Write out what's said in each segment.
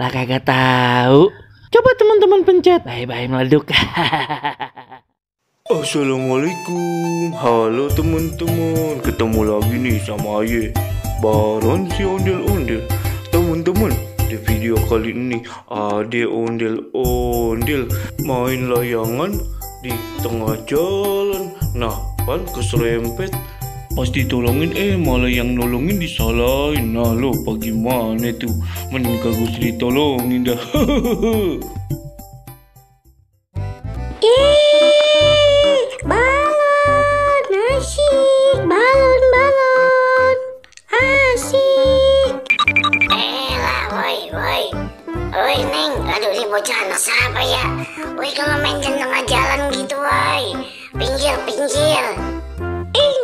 Lah kagak tahu. Coba teman-teman pencet. Bye-bye meleduk. Assalamualaikum, halo teman-teman. Ketemu lagi nih sama Aye, Baron si ondel-ondel. Teman-teman, di video kali ini ada ondel-ondel main layangan di tengah jalan. Nah, kan keserempet. Pasti tolongin, malah yang nolongin disalahin. Nah lo, bagaimana tuh? Mending kagak ditolongin dah. Balon, asik, balon, asik. Woi, Neng, aduh ini bocah anak siapa ya? Woi, kalau main di tengah jalan gitu, woi, pinggir.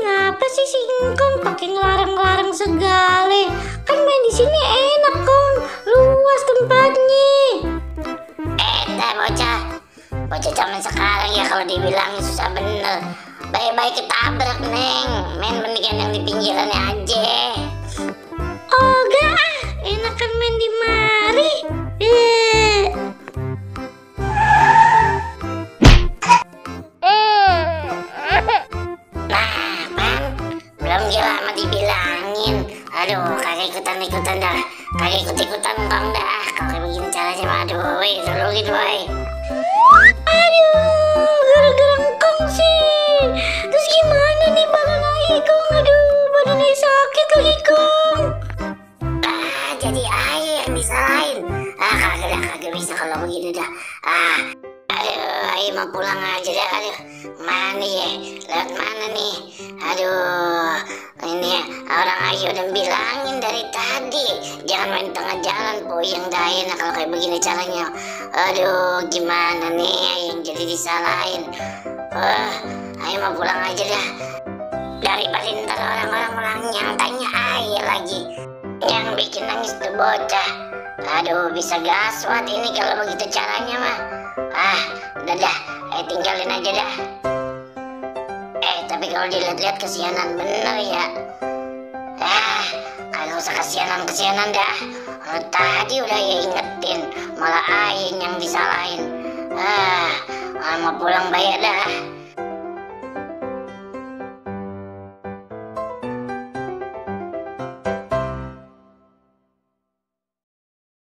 Ngapa sih si Ngkong pakai ngelarang-larang segala? Kan main di sini enak, Kong, luas tempatnya. Bocah zaman sekarang ya kalau dibilangin susah bener. Baik-baik ketabrak, Neng. Main mendingan yang di pinggirannya aja. Oh, gak enakan main di mari. Nah, Bang, belum lama dibilangin. Aduh, kagak ikutan dah. Kagak ikut-ikutan Bang dah. Kalau kayak begini caranya, aduh, woi, tolongin, woi. Aduh, gara-gara Ngkong sih. Terus gimana nih balon Aye, Kong? Aduh, badan Aye sakit lagi, Kong. Jadi Aye yang disalahin. Kagak bisa kalau begini dah. Aduh, Aye mau pulang aja dah. Aduh, mana ya? Lewat mana nih? Aduh, ini ya, orang Aye udah bilangin dari tadi. Jangan main tengah jalan, puyeng dah Aye. Nah, kalau kayak begini caranya. Aduh, gimana nih Aye yang jadi disalahin? Aye mau pulang aja dah. Daripada ntar orang-orang yang tanya Aye lagi. Yang bikin nangis tuh bocah. Aduh, bisa gaswat ini kalau begitu caranya mah. Udah dah, Aye tinggalin aja dah. Tapi kalau dilihat-lihat kesianan bener ya. Kagak usah kesianan dah. Tadi udah Aye ingetin, malah Aye yang disalahin. Mau pulang bayar dah.